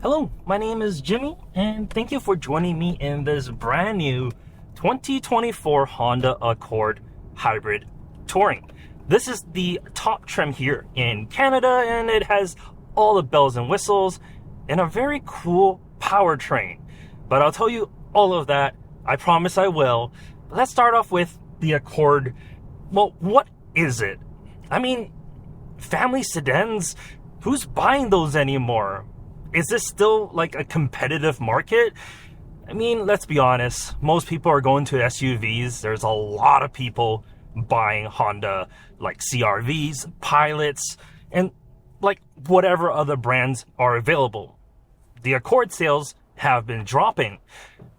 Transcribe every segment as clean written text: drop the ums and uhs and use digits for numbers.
Hello, my name is Jimmy, and thank you for joining me in this brand new 2024 Honda Accord Hybrid Touring. This is the top trim here in Canada, and it has all the bells and whistles and a very cool powertrain. But I'll tell you all of that, I promise I will. Let's start off with the Accord. Well, what is it? I mean, family sedans, who's buying those anymore? Is this still like a competitive market? I mean, let's be honest. Most people are going to SUVs. There's a lot of people buying Honda, like CR-Vs, Pilots, and like whatever other brands are available. The Accord sales have been dropping,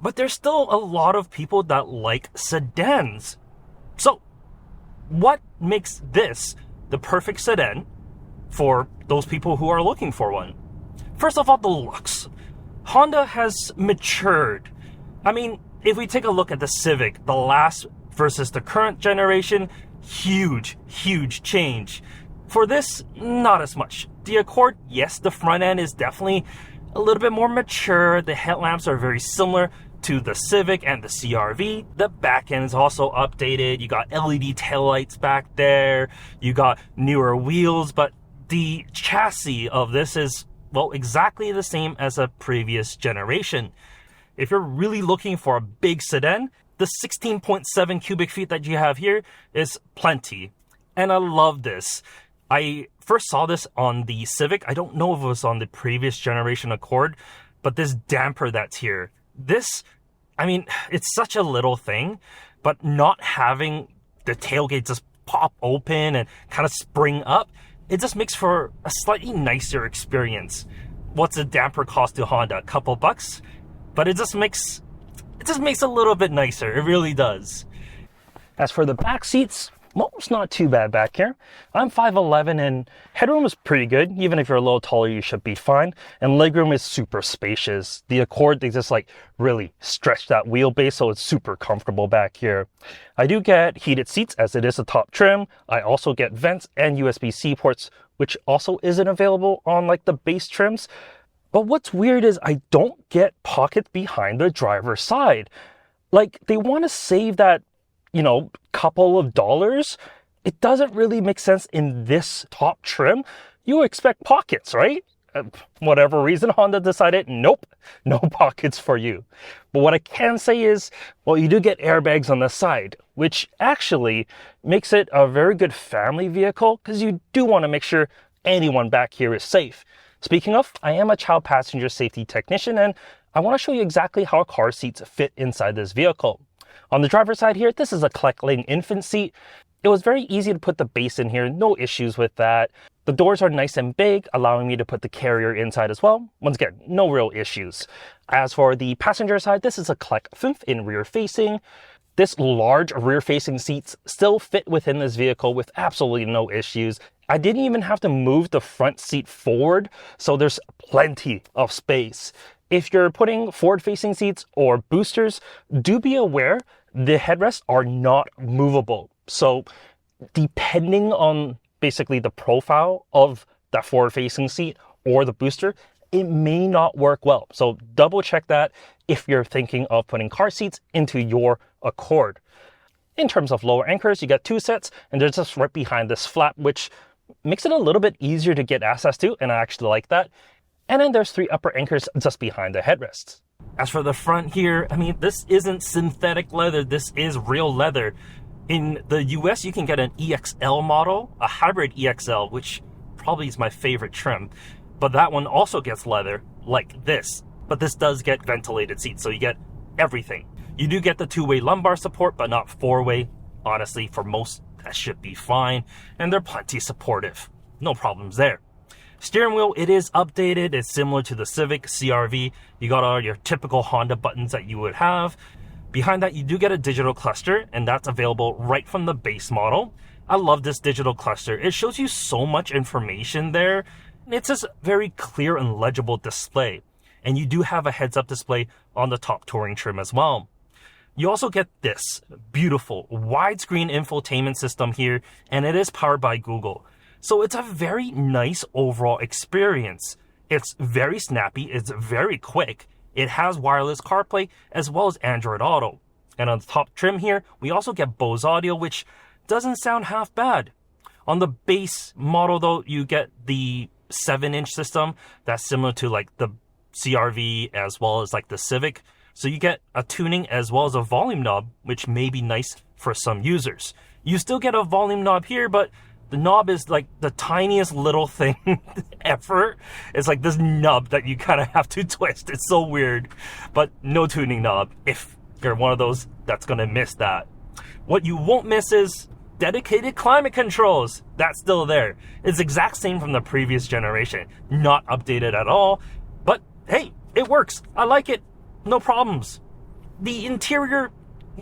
but there's still a lot of people that like sedans. So, what makes this the perfect sedan for those people who are looking for one? First of all, the looks. Honda has matured. I mean, if we take a look at the Civic, the last versus the current generation, huge change. For this, not as much. The Accord, yes, the front end is definitely a little bit more mature. The headlamps are very similar to the Civic and the CR-V. The back end is also updated. You got LED taillights back there. You got newer wheels, but the chassis of this is, well, exactly the same as a previous generation. If you're really looking for a big sedan, the 16.7 cubic feet that you have here is plenty. And I love this. I first saw this on the Civic. I don't know if it was on the previous generation Accord, but this damper that's here, this, I mean, it's such a little thing, but not having the tailgate just pop open and kind of spring up, it just makes for a slightly nicer experience. What's a damper cost to Honda? A couple bucks? But it just makes a little bit nicer. It really does. As for the back seats, well, it's not too bad back here. I'm 5'11", and headroom is pretty good. Even if you're a little taller, you should be fine. And legroom is super spacious. The Accord, they just like really stretch that wheelbase, so it's super comfortable back here. I do get heated seats as it is a top trim. I also get vents and USB-C ports, which also isn't available on like the base trims. But what's weird is I don't get pockets behind the driver's side. Like, they want to save that, couple of dollars. It doesn't really make sense in this top trim. You expect pockets, right? Whatever reason, Honda decided, nope, no pockets for you. But what I can say is, well, you do get airbags on the side, which actually makes it a very good family vehicle because you do want to make sure anyone back here is safe. Speaking of, I am a child passenger safety technician, and I want to show you exactly how car seats fit inside this vehicle. On the driver's side here, this is a collect lane infant seat. It was very easy to put the base in here, no issues with that. The doors are nice and big, allowing me to put the carrier inside as well. Once again, no real issues. As for the passenger side, this is a collect 5th in rear facing. This large rear facing seats still fit within this vehicle with absolutely no issues. I didn't even have to move the front seat forward, so there's plenty of space. If you're putting forward-facing seats or boosters, do be aware the headrests are not movable. So depending on basically the profile of that forward-facing seat or the booster, it may not work well. So double check that if you're thinking of putting car seats into your Accord. In terms of lower anchors, you get 2 sets, and they're just right behind this flap, which makes it a little bit easier to get access to, and I actually like that. And then there's 3 upper anchors just behind the headrests. As for the front here, I mean, this isn't synthetic leather, this is real leather. In the US, you can get an EXL model, a hybrid EXL, which probably is my favorite trim. But that one also gets leather, like this. But this does get ventilated seats, so you get everything. You do get the 2-way lumbar support, but not 4-way. Honestly, for most, that should be fine. And they're plenty supportive. No problems there. Steering wheel, it is updated. It's similar to the Civic CR-V. You got all your typical Honda buttons that you would have. Behind that, you do get a digital cluster, and that's available right from the base model. I love this digital cluster. It shows you so much information there. It's just very clear and legible display. And you do have a heads-up display on the top touring trim as well. You also get this beautiful widescreen infotainment system here, and it is powered by Google. So it's a very nice overall experience. It's very snappy, it's very quick. It has wireless CarPlay as well as Android Auto. And on the top trim here, we also get Bose audio, which doesn't sound half bad. On the base model though, you get the 7-inch system that's similar to like the CR-V as well as like the Civic. So you get a tuning as well as a volume knob, which may be nice for some users. You still get a volume knob here, but the knob is like the tiniest little thing ever. It's like this nub that you kind of have to twist. It's so weird, but no tuning knob if you're one of those that's gonna miss that. What you won't miss is dedicated climate controls. That's still there. It's exact same from the previous generation. Not updated at all, but hey, it works. I like it. No problems. The interior,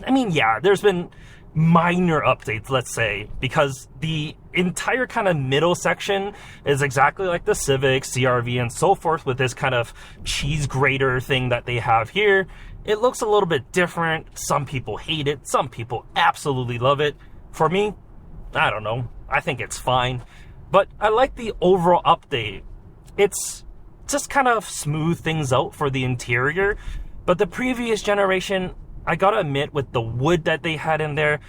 I mean, yeah, there's been minor updates, let's say, because the entire kind of middle section is exactly like the Civic, CR-V, and so forth with this kind of cheese grater thing that they have here. It looks a little bit different. Some people hate it. Some people absolutely love it. For me, I don't know. I think it's fine. But I like the overall update. It's just kind of smooth things out for the interior. But the previous generation, I gotta admit, with the wood that they had in there,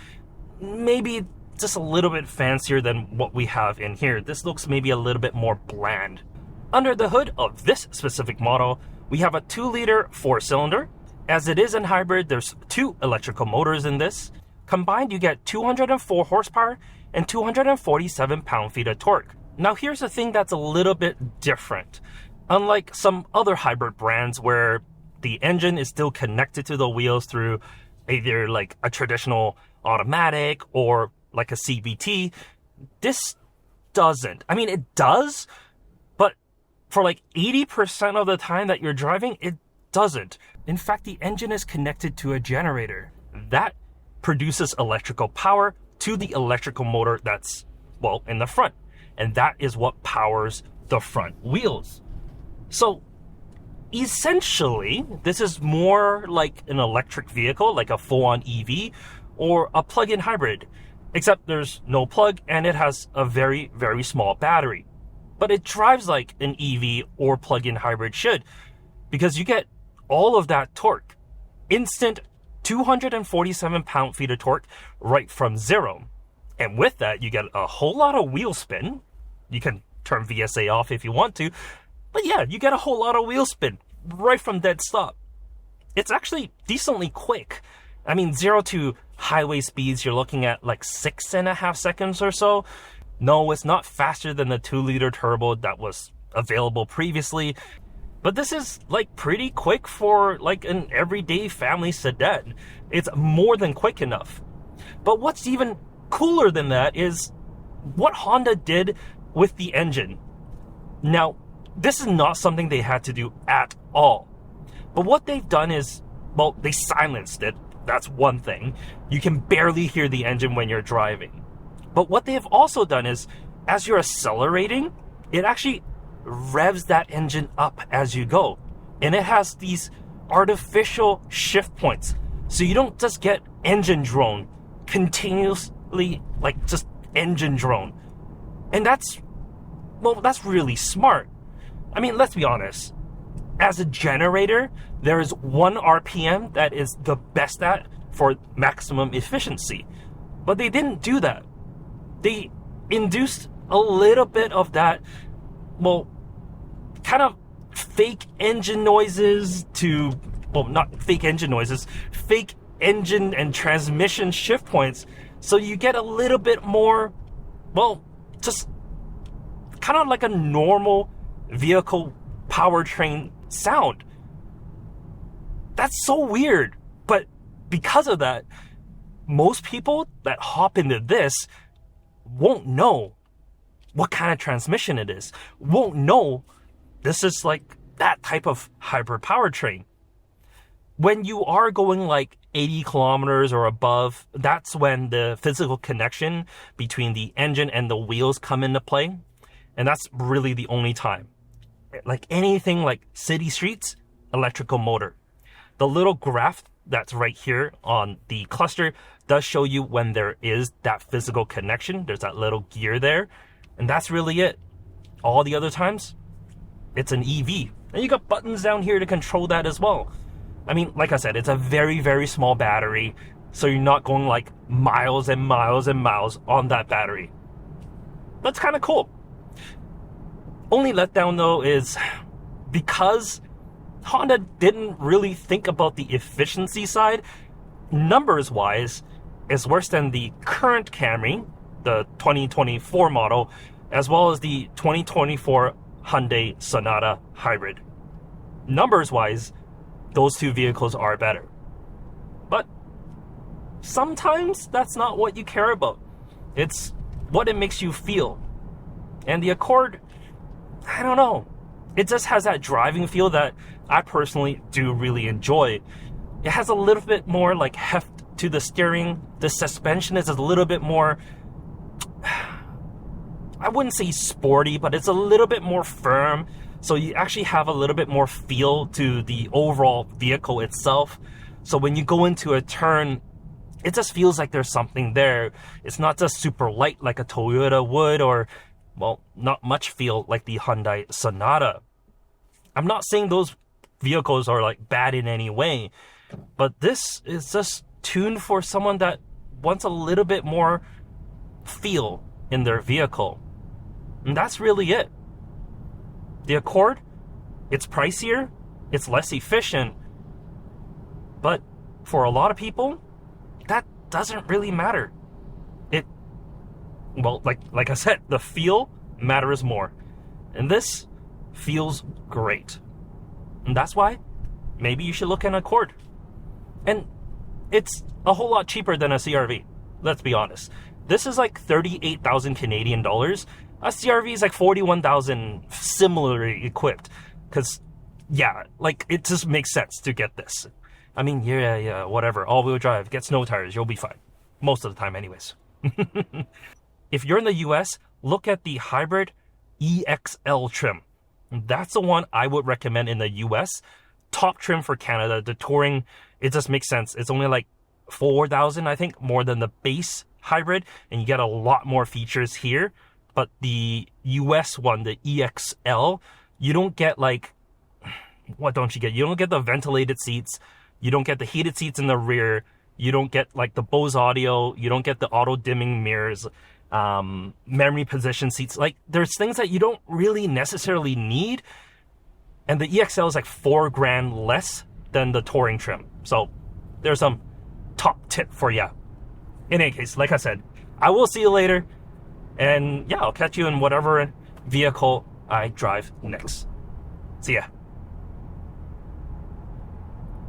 maybe just a little bit fancier than what we have in here. This looks maybe a little bit more bland. Under the hood of this specific model, we have a 2-liter 4-cylinder. As it is in hybrid, there's 2 electrical motors in this. Combined, you get 204 horsepower and 247 pound-feet of torque. Now, here's the thing that's a little bit different. Unlike some other hybrid brands where the engine is still connected to the wheels through either like a traditional automatic or like a CVT, this doesn't. I mean, it does, but for like 80% of the time that you're driving, it doesn't. In fact, the engine is connected to a generator that produces electrical power to the electrical motor that's, well, in the front. And that is what powers the front wheels. So essentially, this is more like an electric vehicle, like a full-on EV or a plug-in hybrid, except there's no plug and it has a very, very small battery. But it drives like an EV or plug-in hybrid should, because you get all of that torque. Instant 247 pound-feet of torque right from zero. And with that, you get a whole lot of wheel spin. You can turn VSA off if you want to. But yeah, you get a whole lot of wheel spin right from dead stop. It's actually decently quick. I mean, 0 to highway speeds, you're looking at like 6.5 seconds or so. No, it's not faster than the 2-liter turbo that was available previously. But this is like pretty quick for like an everyday family sedan. It's more than quick enough. But what's even cooler than that is what Honda did with the engine. Now, this is not something they had to do at all. But what they've done is, well, they silenced it. That's one thing. You can barely hear the engine when you're driving. But what they've also done is, as you're accelerating, it actually revs that engine up as you go. And it has these artificial shift points. So you don't just get engine drone continuously, like just engine drone. And that's really smart. I mean, let's be honest. As a generator, there is 1 RPM that is the best at for maximum efficiency. But they didn't do that. They induced a little bit of that, well, kind of fake engine noises to, well, not fake engine noises, fake engine and transmission shift points. So you get a little bit more, well, just kind of like a normal vehicle powertrain sound. That's so weird. But because of that, most people that hop into this won't know what kind of transmission it is, won't know this is like that type of hybrid powertrain. When you are going like 80 kilometers or above, that's when the physical connection between the engine and the wheels come into play. And that's really the only time. Like anything like city streets, electrical motor. The little graph that's right here on the cluster does show you when there is that physical connection. There's that little gear there. And that's really it. All the other times, it's an EV. And you got buttons down here to control that as well. I mean, like I said, it's a very, very small battery, so you're not going like miles and miles and miles on that battery. That's kind of cool. Only letdown though is because Honda didn't really think about the efficiency side, numbers wise, it's worse than the current Camry, the 2024 model, as well as the 2024 Hyundai Sonata Hybrid. Numbers wise, those two vehicles are better. But sometimes that's not what you care about. It's what it makes you feel. And the Accord, I don't know. It just has that driving feel that I personally do really enjoy. It has a little bit more like heft to the steering. The suspension is a little bit more, I wouldn't say sporty, but it's a little bit more firm. So you actually have a little bit more feel to the overall vehicle itself. So when you go into a turn, it just feels like there's something there. It's not just super light like a Toyota would, or, well, not much feel like the Hyundai Sonata. I'm not saying those vehicles are like bad in any way, but this is just tuned for someone that wants a little bit more feel in their vehicle. And that's really it. The Accord, it's pricier, it's less efficient, but for a lot of people, that doesn't really matter. Well, like I said, the feel matters more. And this feels great. And that's why maybe you should look at an Accord. And it's a whole lot cheaper than a CRV. Let's be honest. This is like 38,000 Canadian dollars. A CRV is like 41,000 similarly equipped. Because, yeah, like it just makes sense to get this. I mean, yeah, whatever. All-wheel drive, get snow tires, you'll be fine. Most of the time anyways. If you're in the US, look at the hybrid EXL trim. That's the one I would recommend in the US. Top trim for Canada. The touring, it just makes sense. It's only like 4,000, I think, more than the base hybrid, and you get a lot more features here. But the US one, the EXL, you don't get like, what don't you get? You don't get the ventilated seats. You don't get the heated seats in the rear. You don't get like the Bose audio. You don't get the auto dimming mirrors, memory position seats. Like there's things that you don't really necessarily need. And the EXL is like $4,000 less than the touring trim. So there's some top tip for you. In any case, like I said, I will see you later. And yeah, I'll catch you in whatever vehicle I drive next. See ya.